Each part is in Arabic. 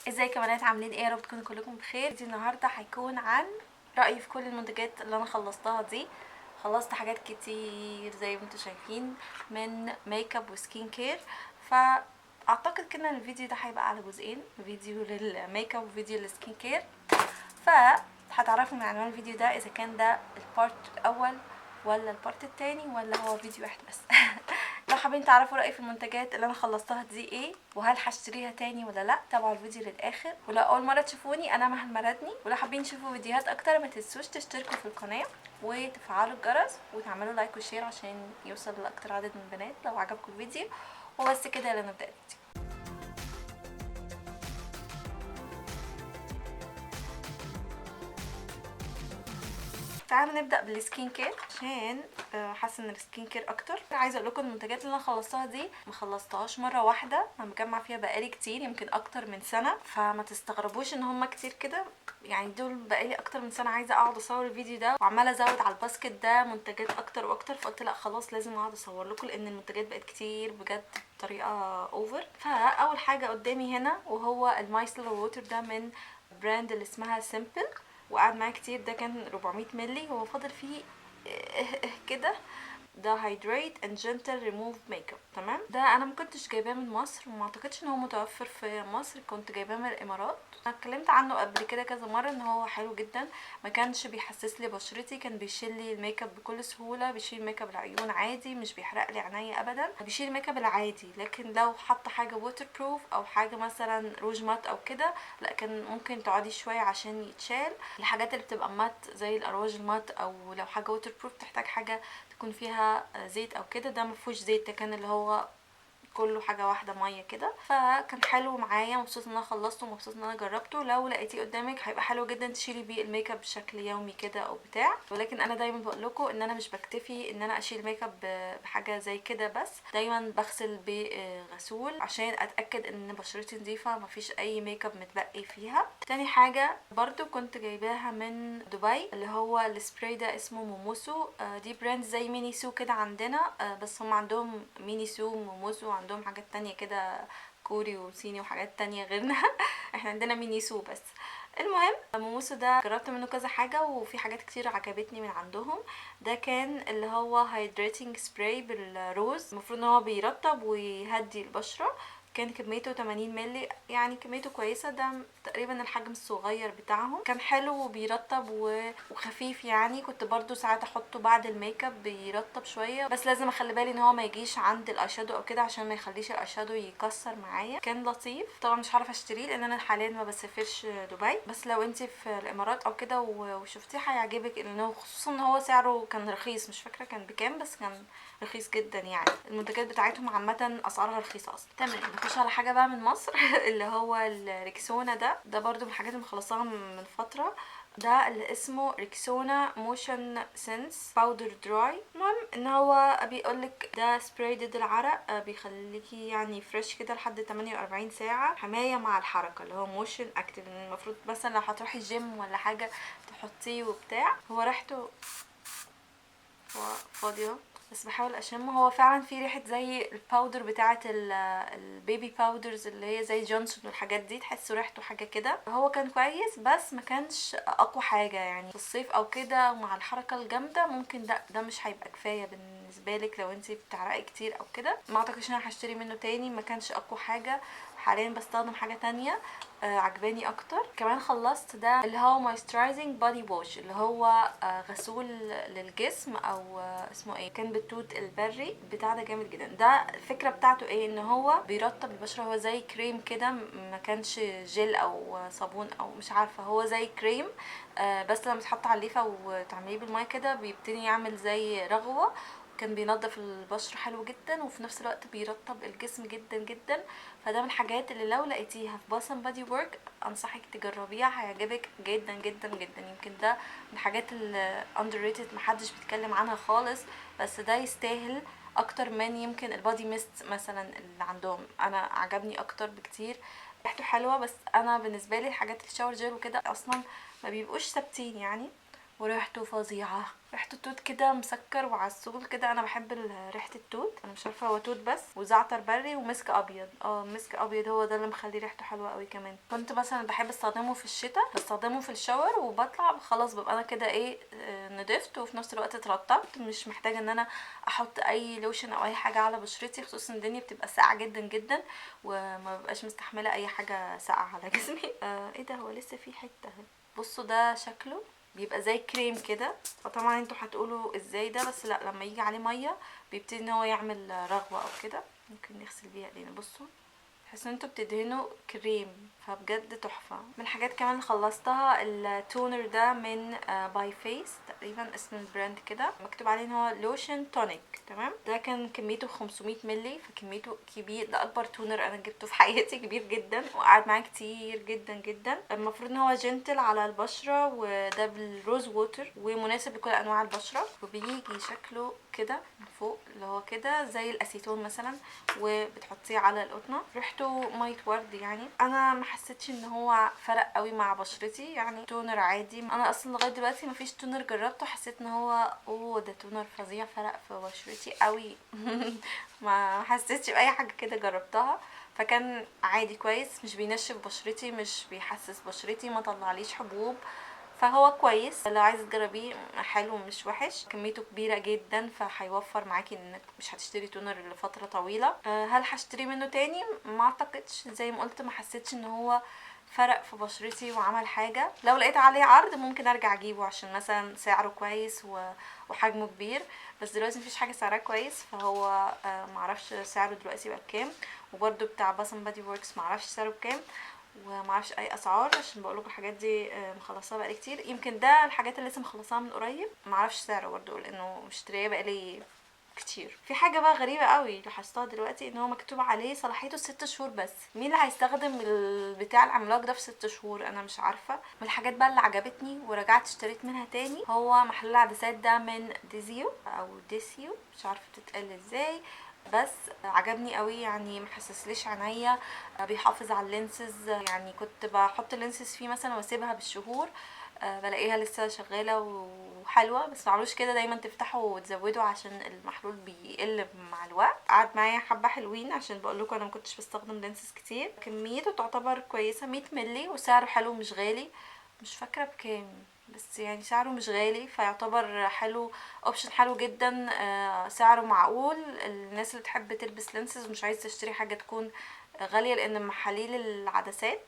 ازيكم يا بنات، عاملين ايه؟ يا رب تكونوا كلكم بخير. دي النهارده هيكون عن رايي في كل المنتجات اللي انا خلصتها دي. خلصت حاجات كتير زي ما انتم شايفين من ميك اب وسكين كير. فاعتقد كده ان الفيديو ده هيبقى على جزئين، فيديو للميك اب وفيديو للسكين كير. فهتعرفوا من عنوان الفيديو ده اذا كان ده البارت الاول ولا البارت التاني ولا هو فيديو واحد بس. لو حابين تعرفوا رأيي في المنتجات اللي انا خلصتها دي ايه وهل هشتريها تاني ولا لا، تابعوا الفيديو للاخر. ولو اول مره تشوفوني انا مها المردني، ولو حابين تشوفوا فيديوهات اكتر ما تنسوش تشتركوا في القناه وتفعلوا الجرس وتعملوا لايك وشير عشان يوصل لاكتر عدد من البنات لو عجبكم الفيديو. وبس كده، يلا نبدا الفيديو. تعالوا نبدا بالسكين كير عشان حاسه ان السكين كير اكتر. عايزه اقول لكم المنتجات اللي انا خلصتها دي ما خلصتهاش مره واحده، انا مجمع فيها بقالي كتير، يمكن اكتر من سنه، فما تستغربوش ان هم كتير كده. يعني دول بقالي اكتر من سنه عايزه اقعد اصور الفيديو ده، وعماله ازود على الباسكت ده منتجات اكتر واكتر، فقلت لا خلاص لازم اقعد اصور لكم لان المنتجات بقت كتير بجد بطريقه اوفر. فاول حاجه قدامي هنا وهو المايسلر ووتر ده من براند اللي اسمها سيمبل، وقعد معايا كتير. ده كان 400 مللي، هو فاضل فيه كده. ده هايدريت اند جنتل ريموف ميك اب. تمام، ده انا ما كنتش جايباه من مصر وما اعتقدش ان هو متوفر في مصر، كنت جايباه من الامارات. انا اتكلمت عنه قبل كده كذا مره ان هو حلو جدا، ما كانش بيحسس لي بشرتي، كان بيشيل لي الميك اب بكل سهوله، بيشيل ميك اب العيون عادي، مش بيحرق لي عينيا ابدا، بيشيل الميك اب العادي. لكن لو حاطه حاجه ووتر بروف او حاجه مثلا روج مات او كده، لا كان ممكن تقعدي شويه عشان يتشال. الحاجات اللي بتبقى مات زي الارواج المات، او لو حاجه ووتر بروف تحتاج حاجه تكون فيها زيت او كده، ده مفهوش زيت، ده كان اللي هو كله حاجه واحده ميه كده. فكان حلو معايا، مبسوطه ان انا خلصته ومبسوطه ان انا جربته. لو لقيتيه قدامك هيبقى حلو جدا تشيلي بيه الميك اب بشكل يومي كده او بتاع. ولكن انا دايما بقول لكم ان انا مش بكتفي ان انا اشيل ميك اب بحاجه زي كده بس، دايما بغسل بغسول عشان اتاكد ان بشرتي نظيفه مفيش اي ميك اب متبقي فيها. تاني حاجه برضو كنت جايباها من دبي، اللي هو السبراي ده اسمه موموسو. دي براند زي ميني سو كده عندنا، بس هم عندهم ميني سو موموسو، عندهم حاجات تانية كده كوري وصيني وحاجات تانية غيرنا. احنا عندنا ميني سو بس. المهم موموسو ده جربت منه كذا حاجة وفي حاجات كتير عجبتني من عندهم. ده كان اللي هو هايدريتنج سبراي بالروز، المفروض ان هو بيرطب ويهدي البشرة. كان كميته 80 مللي، يعني كميته كويسة، ده تقريبا الحجم الصغير بتاعهم. كان حلو وبيرطب وخفيف، يعني كنت برضو ساعات احطه بعد الميك اب بيرطب شوية، بس لازم اخلي بالي ان هو ما يجيش عند الاي شادو او كده عشان ما يخليش الاي شادو يكسر معايا. كان لطيف. طبعا مش هعرف اشتريه لان انا حاليا ما بسافرش دبي، بس لو انت في الامارات او كده وشفتيه هيعجبك، لانه خصوصا ان هو سعره كان رخيص، مش فاكره كان بكام بس كان رخيص جدا. يعني المنتجات بتاعتهم عامه اسعارها رخيصه اصلا. تمام، نخش على حاجه بقى من مصر. اللي هو الريكسونا ده برضو من الحاجات اللي مخلصاها من فتره. ده اللي اسمه ريكسونا موشن سنس باودر دراي. المهم ان هو بيقولك ده سبراي ضد العرق، بيخليكي يعني فريش كده لحد 48 ساعه، حمايه مع الحركه، اللي هو موشن اكتيف. المفروض مثلا لو هتروحي الجيم ولا حاجه تحطيه وبتاع. هو ريحته فاضيه بس بحاول اشمه، هو فعلا في ريحه زي الباودر بتاعه البيبي باودرز اللي هي زي جونسون والحاجات دي، تحسوا ريحته حاجه كده. هو كان كويس بس ما كانش اقوى حاجه، يعني في الصيف او كده ومع الحركه الجامده ممكن ده مش هيبقى كفايه بالنسبه لك لو انت بتعرقي كتير او كده. ما اعتقدش ان انا هشتري منه تاني، ما كانش اقوى حاجه. حاليا بستخدم حاجه تانية عجباني اكتر. كمان خلصت ده اللي هو مويسترايزنج بودي ووش، اللي هو غسول للجسم، او اسمه ايه، كان بالتوت البري بتاع ده جامد جدا. ده الفكره بتاعته ايه، ان هو بيرطب البشره، هو زي كريم كده، ما كانش جل او صابون او مش عارفه، هو زي كريم بس لما تحط على الليفه وتعمليه بالميه كده بيبتدي يعمل زي رغوه. كان بينظف البشرة حلو جدا وفي نفس الوقت بيرطب الجسم جدا جدا. فده من الحاجات اللي لو لقيتيها في باسم بادي ورك انصحك تجربيها، هيعجبك جدا جدا جدا. يمكن ده من الحاجات اللي underrated محدش بيتكلم عنها خالص، بس ده يستاهل اكتر من يمكن البادي ميست مثلا اللي عندهم. انا عجبني اكتر بكتير، ريحته حلوه، بس انا بالنسبه لي حاجات الشاور جيل وكده اصلا ما بيبقوش ثابتين يعني، وريحته فظيعه. ريحه التوت كده مسكر وعسول كده، انا بحب ريحه التوت. انا مش عارفه هو توت بس وزعتر بري ومسك ابيض. مسك ابيض هو ده اللي مخلي ريحته حلوه قوي. كمان كنت مثلا بحب استخدمه في الشتاء، بستخدمه في الشاور وبطلع خلاص ببقى انا كده ايه نضفت وفي نفس الوقت اترطبت، مش محتاجه ان انا احط اي لوشن او اي حاجه على بشرتي، خصوصا الدنيا بتبقى ساقعه جدا جدا وما ببقاش مستحمله اي حاجه ساقعه على جسمي. ايه ده، هو لسه في حته اهي. بصوا ده شكله بيبقى زي كريم كده، فطبعا انتوا هتقولوا ازاي ده، بس لا، لما يجي عليه ميه بيبتدي ان هو يعمل رغوه او كده. ممكن نغسل بيها ايدينا. بصوا تحسوا ان انتوا بتدهنوا كريم، فبجد تحفه. من الحاجات كمان اللي خلصتها التونر ده من باي فيس، تقريبا اسم البراند كده، مكتوب عليه ان هو لوشن تونيك. تمام، ده كان كميته 500 مللي، فكميته كبير. ده اكبر تونر انا جبته في حياتي، كبير جدا وقعد معايا كتير جدا جدا. المفروض ان هو جنتل على البشره، وده بالروز ووتر ومناسب لكل انواع البشره، وبيجي شكله كده من فوق اللي هو كده زي الاسيتون مثلا، وبتحطيه على القطنه. ريحته ميه ورد يعني. انا ما حسيتش ان هو فرق قوي مع بشرتي، يعني تونر عادي. انا اصلا لغايه دلوقتي ما فيش تونر جربته حسيت ان هو ده تونر فظيع فرق في بشرتي قوي. ما حسيتش باي حاجه كده جربتها، فكان عادي كويس، مش بينشف بشرتي، مش بيحسس بشرتي، ما طلعليش حبوب، فهو كويس. لو عايزه تجربيه حلو مش وحش. كميته كبيره جدا فهيوفر معاكي انك مش هتشتري تونر لفتره طويله. هل هشتري منه تاني؟ ما اعتقدش، زي ما قلت ما حسيتش ان هو فرق في بشرتي وعمل حاجه. لو لقيت عليه عرض ممكن ارجع اجيبه عشان مثلا سعره كويس وحجمه كبير، بس دلوقتي مفيش حاجه سعرها كويس، فهو معرفش سعره دلوقتي بقى بكام. وبرده بتاع باسم بادي وركس معرفش سعره بكام، ومعرفش اي اسعار عشان بقولكوا الحاجات دي مخلصاها بقالي كتير. يمكن ده الحاجات اللي لسه مخلصاها من قريب، معرفش سعره برضه لانه مشتريه بقالي كتير. في حاجه بقى غريبه قوي لاحظتها دلوقتي، ان هو مكتوب عليه صلاحيته 6 شهور بس. مين اللي هيستخدم البتاع العملاق ده في 6 شهور؟ انا مش عارفه. من الحاجات بقى اللي عجبتني ورجعت اشتريت منها تاني هو محلول العدسات ده من ديزيو او ديسيو، مش عارفه بتتقال ازاي، بس عجبني قوي يعني، محسسليش عينيا، بيحافظ على اللينسز. يعني كنت بحط اللينسز فيه مثلا واسيبها بالشهور بلاقيها لسه شغاله وحلوه، بس معملوش كده دايما تفتحوا وتزودوا عشان المحلول بيقل مع الوقت. قعد معايا حبه حلوين، عشان بقول لكم انا ما كنتش بستخدم لينسز كتير. كميته تعتبر كويسه، 100 مللي، وسعره حلو مش غالي. مش فاكره بكام، بس يعني سعره مش غالي، فيعتبر حلو، اوبشن حلو جدا. سعره معقول. الناس اللي تحب تلبس لينسز ومش عايز تشتري حاجه تكون غاليه، لان محاليل العدسات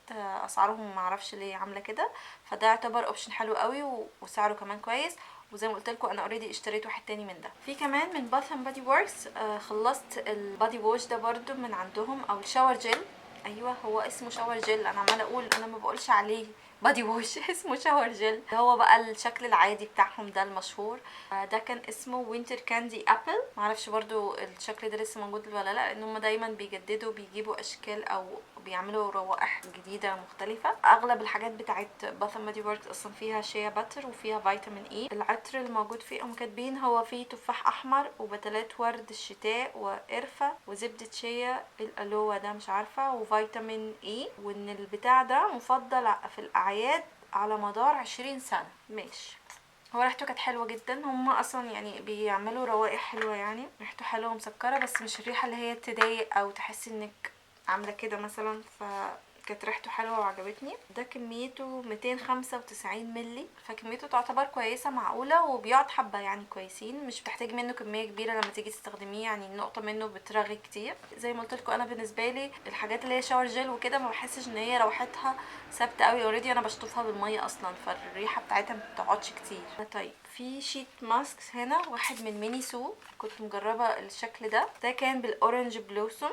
اسعارهم معرفش ليه عامله كده، فده يعتبر اوبشن حلو قوي وسعره كمان كويس. وزي ما قلت لكم انا اوريدي اشتريت واحد تاني من ده. في كمان من باث اند بادي وركس خلصت البادي ووش ده برضو من عندهم، او الشاور جيل. ايوه هو اسمه شاور جيل، انا عماله اقول انا ما بقولش عليه بادي ووش. اسمه شاور جيل. هو بقى الشكل العادي بتاعهم ده المشهور. ده كان اسمه وينتر كاندي ابل. معرفش برضو الشكل ده لسه موجود ولا لا، لان هم دايما بيجددوا، بيجيبوا اشكال او بيعملوا روائح جديده مختلفه. اغلب الحاجات بتاعت باث اند بادي وركس اصلا فيها شيا باتر وفيها فيتامين اي. العطر الموجود فيه هم كاتبين هو فيه تفاح احمر وبتلات ورد الشتاء وقرفه وزبده شيا الالوه ده مش عارفه وفيتامين اي، وان البتاع ده مفضل في الاعياد على مدار 20 سنه. ماشي، هو ريحته كانت حلوه جدا. هما اصلا يعني بيعملوا روائح حلوه، يعني ريحته حلوه ومسكره، بس مش الريحه اللي هي تضايق او تحسي انك عامله كده مثلا، كانت ريحته حلوه وعجبتني. ده كميته 295 مللي، فكميته تعتبر كويسه معقوله، وبيقعد حبه يعني كويسين، مش بتحتاج منه كميه كبيره لما تيجي تستخدميه، يعني النقطه منه بترغي كتير. زي ما قلت لكم انا بالنسبه لي الحاجات اللي هي شاور جيل وكده ما بحسش ان هي روحتها ثابته قوي، اوريدي انا بشطفها بالميه اصلا، فالريحه بتاعتها ما بتقعدش كتير. طيب في شيت ماسكس هنا، واحد من ميني سو، كنت مجربه الشكل ده كان بالاورنج بلوسوم،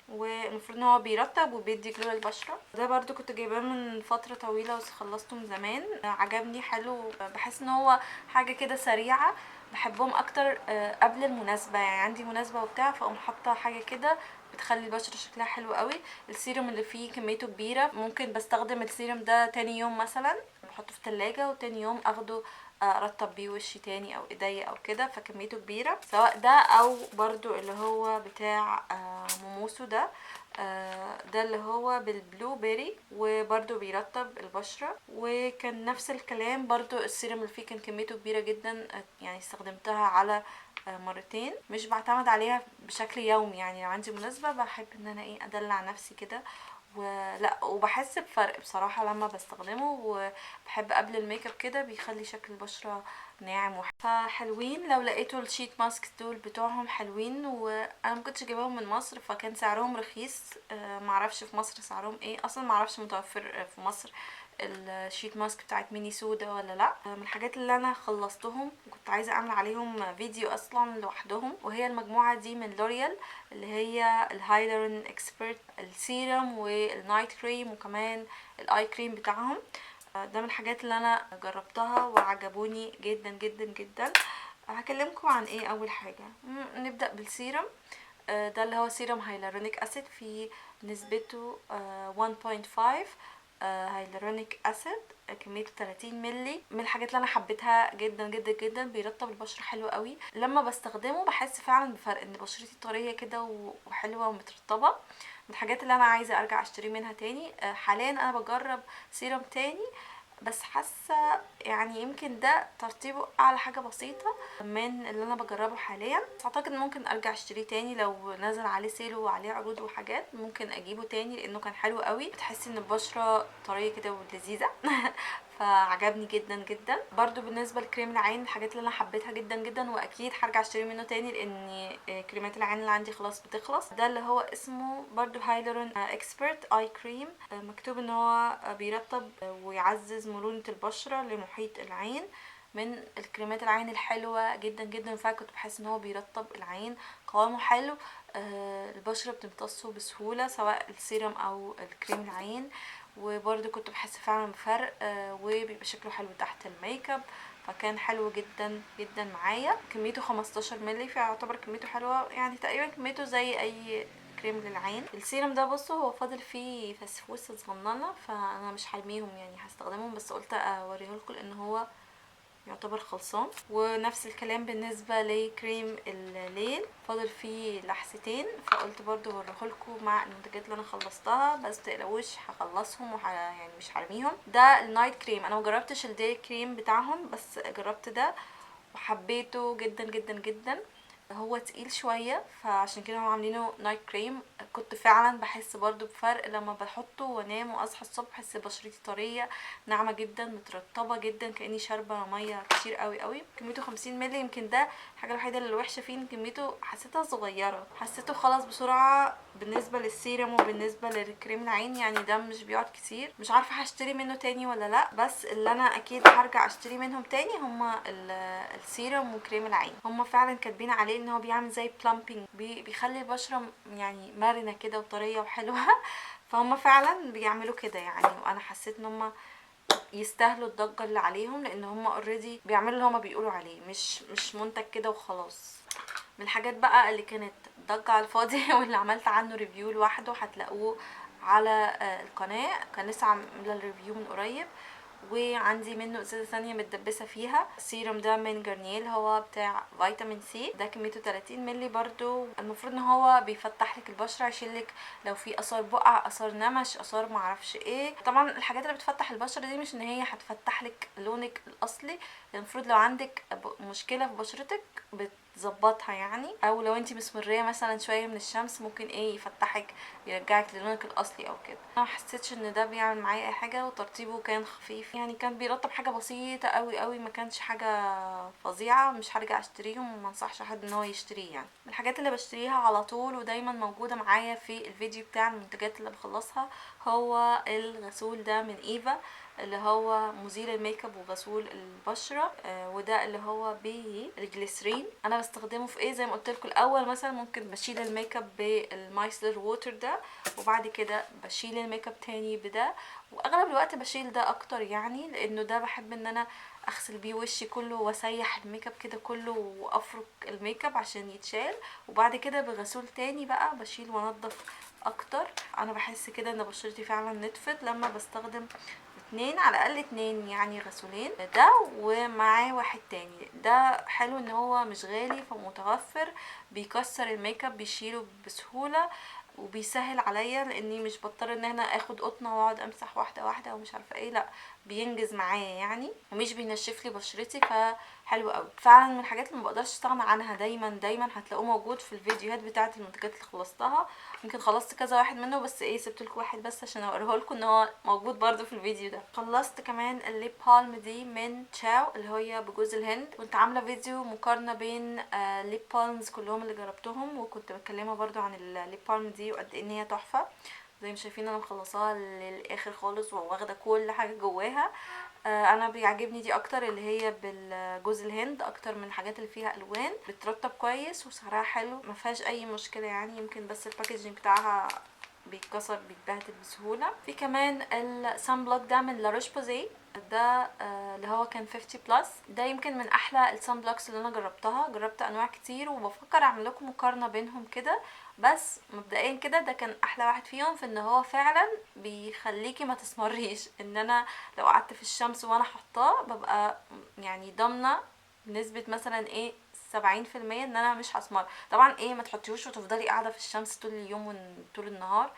والمفروض ان هو بيرطب وبيدي جلو للبشره. ده برضو كنت جايباه من فتره طويله وخلصته من زمان. عجبني، حلو. بحس ان هو حاجه كده سريعه، بحبهم اكتر قبل المناسبه، يعني عندي مناسبه وبتاع فاقوم حاطه حاجه كده بتخلي البشره شكلها حلو قوي. السيروم اللي فيه كميته كبيره، ممكن بستخدم السيروم ده تاني يوم مثلا، بحطه في التلاجة وتاني يوم اخده ارطب بيه وشي تاني او ايديا او كده، فكميته كبيره. سواء ده او برضو اللي هو بتاع موموسو ده، ده اللي هو بالبلو بيري، وبرده بيرطب البشرة. وكان نفس الكلام برضو، السيرم اللي فيه كان كميته كبيرة جدا، يعني استخدمتها على مرتين. مش بعتمد عليها بشكل يومي، يعني لو عندي مناسبة بحب ان انا ادلع نفسي كده ولا، وبحس بفرق بصراحة لما بستخدمه. وبحب قبل الميك اب كده بيخلي شكل البشرة ناعم فحلوين. لو لقيتوا الشيت ماسك دول بتوعهم حلوين، وانا مكنتش جايباهم من مصر فكان سعرهم رخيص. معرفش في مصر سعرهم ايه اصلا، معرفش متوفر في مصر الشيت ماسك بتاعت ميني سودا ولا لا. من الحاجات اللي انا خلصتهم وكنت عايزه اعمل عليهم فيديو اصلا لوحدهم، وهي المجموعه دي من لوريال اللي هي الهايلرين اكسبرت، السيرم والنايت كريم وكمان الاي كريم بتاعهم. ده من الحاجات اللي انا جربتها وعجبوني جدا جدا جدا. هكلمكم عن ايه. اول حاجه نبدا بالسيرم. ده اللي هو سيرم هايلورونيك اسيد، في نسبته 1.5 هايلورونيك اسيد، كميته 30 ملي. من الحاجات اللي انا حبيتها جدا جدا جدا، بيرطب البشره حلو قوي. لما بستخدمه بحس فعلا بفرق، ان بشرتي طريه كده وحلوه ومترطبه. من الحاجات اللي انا عايزه ارجع اشتري منها تاني. حاليا انا بجرب سيرم تاني، بس حاسه يعني يمكن ده ترطيبه اعلى حاجه بسيطه من اللي انا بجربه حاليا. اعتقد ممكن ارجع اشتريه تاني لو نزل عليه سيل وعليه عروض وحاجات، ممكن اجيبه تاني لانه كان حلو قوي. بتحسي ان البشره طريه كده ولذيذه فعجبني جدا جدا. برضو بالنسبه لكريم العين، الحاجات اللي انا حبيتها جدا جدا واكيد هرجع اشتري منه تاني، لان كريمات العين اللي عندي خلاص بتخلص. ده اللي هو اسمه برضو هايلورون اكسبرت اي كريم. مكتوب ان هو بيرطب ويعزز مرونة البشرة لمحيط العين. من الكريمات العين الحلوة جدا جدا، فعلا كنت بحس ان هو بيرطب العين، قوامه حلو. البشرة بتمتصه بسهولة سواء السيرم او الكريم العين. وبرده كنت بحس فعلا بفرق، وبيبقى شكله حلو تحت الميك اب، فكان حلو جدا جدا معايا. كميته 15 مللي، فيعتبر كميته حلوة، يعني تقريبا كميته زي اي كريم للعين. السيرم ده بصوا هو فاضل فيه فسفوسه صغننه، فانا مش هرميهم يعني هستخدمهم، بس قلت اوريهولكم لان هو يعتبر خلصان. ونفس الكلام بالنسبه لكريم الليل، فاضل فيه لحستين، فقلت برضو اوريهولكم مع المنتجات اللي انا خلصتها، بس متقلقوش هخلصهم يعني مش هرميهم. ده النايت كريم، انا مجربتش الداي كريم بتاعهم بس جربت ده وحبيته جدا جدا جدا. هو تقيل شويه فعشان كده هم عاملينه نايت كريم. كنت فعلا بحس برضو بفرق لما بحطه وانام واصحى الصبح، بحس بشرتي طريه ناعمه جدا مترطبه جدا، كاني شاربه ميه كتير قوي قوي. كميته 50 مللي، يمكن ده الحاجه الوحيده اللي وحشه فيه ان كميته حسيتها صغيره، حسيته خلاص بسرعه بالنسبه للسيرم وبالنسبه للكريم العين، يعني ده مش بيقعد كتير. مش عارفه هشتري منه تاني ولا لا، بس اللي انا اكيد هرجع اشتري منهم تاني هما السيرم وكريم العين. هما فعلا كاتبين عليه ان هو بيعمل زي بلامبينج، بيخلي البشره يعني مرنه كده وطريه وحلوه فهم فعلا بيعملوا كده يعني، وانا حسيت ان هم يستاهلوا الضجه اللي عليهم، لان هم اوريدي بيعملوا اللي هم بيقولوا عليه، مش منتج كده وخلاص. من الحاجات بقى اللي كانت ضجه على الفاضي واللي عملت عنه ريفيو لوحده هتلاقوه على القناه، كان لسه عامله الريفيو من قريب، وعندي منه ازازه ثانيه متدبسه فيها. السيروم ده من جارنيل، هو بتاع فيتامين سي، ده كميته 30 مللي. برضو المفروض ان هو بيفتح لك البشره، يشيلك لو في اثار بقع، اثار نمش، اثار معرفش ايه. طبعا الحاجات اللي بتفتح البشره دي مش ان هي هتفتح لك لونك الاصلي، المفروض لو عندك مشكله في بشرتك بتظبطها يعني، او لو انتي مسمريه مثلا شويه من الشمس ممكن يفتحك يرجعك للونك الاصلي او كده. انا ما حسيتش ان ده بيعمل معايا اي حاجه، وترطيبه كان خفيف يعني، كان بيرطب حاجه بسيطه قوي قوي، ما كانش حاجه فظيعه. مش هرجع اشتريهم وما انصحش حد ان هو يشتريه يعني. من الحاجات اللي بشتريها على طول ودايما موجوده معايا في الفيديو بتاع المنتجات اللي بخلصها هو الغسول ده من ايفا، اللي هو مزيل الميك اب وغسول البشره. وده اللي هو بالجليسرين. انا بستخدمه في زي ما قلت لكم، الاول مثلا ممكن بشيل الميك اب بالمايسلر ووتر ده، وبعد كده بشيل الميك اب تاني بده، واغلب الوقت بشيل ده اكتر يعني، لانه ده بحب ان انا اغسل بيه وشي كله واسيح الميك اب كده كله وافرك الميك اب عشان يتشال، وبعد كده بغسول تاني بقى بشيل وانضف اكتر. انا بحس كده ان بشرتي فعلا نتفت لما بستخدم اتنين، على الاقل اتنين يعني غسولين، ده ومعاه واحد تاني. ده حلو ان هو مش غالي فمتوفر، بيكسر الميك اب بيشيله بسهولة، وبيسهل عليا لاني مش بضطر ان انا اخد قطنه واقعد امسح واحده واحده ومش عارفه ايه، لا بينجز معايا يعني، ومش بينشف لي بشرتي، فحلو قوي فعلا. من الحاجات اللي مبقدرش استغنى عنها دايما هتلاقوه موجود في الفيديوهات بتاعه المنتجات اللي خلصتها. يمكن خلصت كذا واحد منه بس ايه سبت لكم واحد بس عشان اوريه لكم ان هو موجود برده في الفيديو ده. خلصت كمان الليب بالم دي من تشاو اللي هي بجوز الهند. كنت عامله فيديو مقارنه بين ليب بالمز كلهم اللي جربتهم، وكنت بتكلمه برده عن الليب بالم دي وقد ايه ان هي تحفه. زي ما شايفين انا مخلصاها للاخر خالص وواخده كل حاجه جواها. انا بيعجبني دي اكتر اللي هي بالجوز الهند اكتر من الحاجات اللي فيها الوان. بترطب كويس وسعرها حلو، ما فيهاش اي مشكله يعني، يمكن بس الباكجينج بتاعها بيتكسر بيتبهدل بسهوله. في كمان السان بلوك ده من لاروش بوزي، ده اللي هو كان 50 بلس. ده يمكن من احلى السان بلوكس اللي انا جربتها. جربت انواع كتير وبفكر اعمل لكم مقارنه بينهم كده، بس مبدئيا كده ده كان احلى واحد فيهم في ان هو فعلا بيخليكي ما تسمريش. ان انا لو قعدت في الشمس وانا حطاه ببقى يعني ضامنه بنسبه مثلا ايه 70% ان انا مش هسمر. طبعا ايه ما تحطيهوش وتفضلي قاعده في الشمس طول اليوم وطول النهار،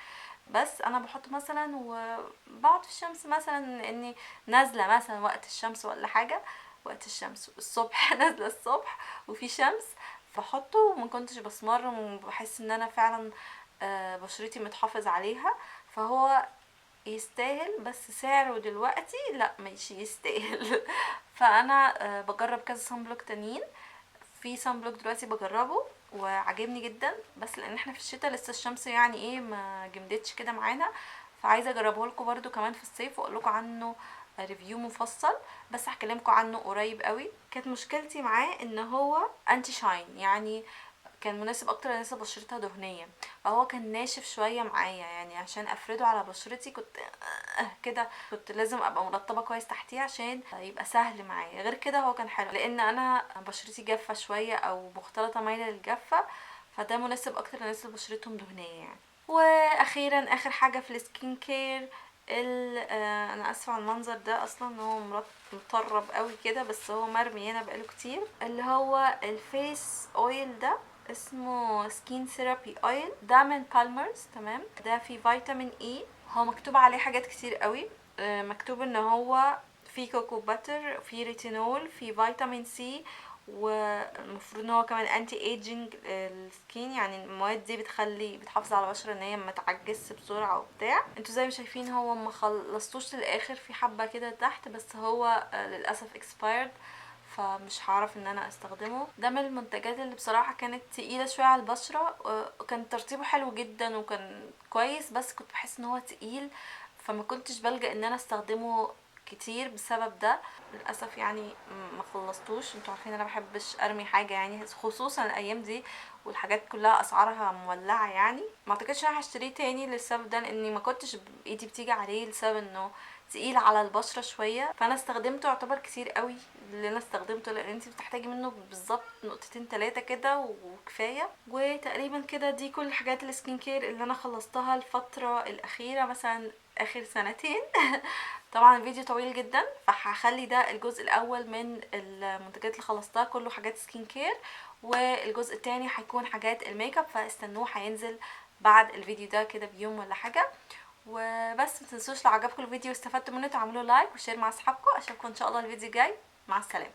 بس انا بحط مثلا وبقعد في الشمس مثلا اني نازله مثلا وقت الشمس ولا حاجه، وقت الشمس الصبح نازله الصبح وفي شمس بحطه وما كنتش بسمر وبحس ان انا فعلا بشرتي متحافظ عليها. فهو يستاهل، بس سعره دلوقتي لا مش يستاهل. فانا بجرب كذا صن بلوك تانيين. في صن بلوك دلوقتي بجربه وعجبني جدا، بس لان احنا في الشتاء لسه الشمس يعني ايه ما جمدتش كده معانا، فعايزه اجربه لكم برده كمان في الصيف واقول لكم عنه ريفيو مفصل، بس هكلمكم عنه قريب قوي. كانت مشكلتي معاه ان هو انتي شاين، يعني كان مناسب اكتر للناس اللي بشرتها دهنيه، فهو كان ناشف شويه معايا، يعني عشان افرده على بشرتي كنت كده كنت لازم ابقى مرطبه كويس تحتيه عشان يبقى سهل معايا. غير كده هو كان حلو لان انا بشرتي جافه شويه او مختلطه مايله للجافه، فده مناسب اكتر للناس اللي بشرتهم دهنيه يعني. واخيرا اخر حاجه في السكين كير انا اسفه على المنظر ده، اصلا هو مطرب قوي كده بس هو مرمي هنا بقاله كتير، اللي هو الفيس اويل ده اسمه سكين ثيرابي اويل، ده من بالمرز تمام. ده فيه فيتامين اي، هو مكتوب عليه حاجات كتير قوي. مكتوب ان هو فيه كوكو باتر، فيه ريتينول، فيه فيتامين سي، والمفروض ان هو كمان انتي ايجينج السكين، يعني المواد دي بتحافظ على البشره ان هي ما تعجزش بسرعه وبتاع. انتوا زي ما شايفين هو ما خلصتوش للاخر، في حبه كده تحت بس هو للاسف expired، فمش هعرف ان انا استخدمه. ده من المنتجات اللي بصراحه كانت تقيله شويه على البشره، وكان ترطيبه حلو جدا وكان كويس، بس كنت بحس ان هو تقيل فما كنتش بلجأ ان انا استخدمه كتير بسبب ده للاسف يعني. ما خلصتوش. انتوا عارفين انا بحبش ارمي حاجه يعني، خصوصا الايام دي والحاجات كلها اسعارها مولعه يعني. ما اعتقدش انا هشتريه تاني للسبب ده، لاني ما كنتش بايدي بتيجي عليه لسبب انه تقيل على البشره شويه. فانا استخدمته يعتبر كتير قوي اللي انا استخدمته، لان انت بتحتاجي منه بالظبط نقطتين تلاتة كده وكفايه. وتقريبا كده دي كل حاجات السكين كير اللي انا خلصتها الفتره الاخيره، مثلا اخر سنتين. طبعا الفيديو طويل جدا فهخلي ده الجزء الاول من المنتجات اللي خلصتها كله حاجات سكين كير، والجزء التاني هيكون حاجات الميك اب، فاستنوه هينزل بعد الفيديو ده كده بيوم ولا حاجه. وبس متنسوش لو عجبكم الفيديو واستفدتوا منه تعملوا لايك وشير مع اصحابكم. اشوفكم ان شاء الله الفيديو الجاي. مع السلامه.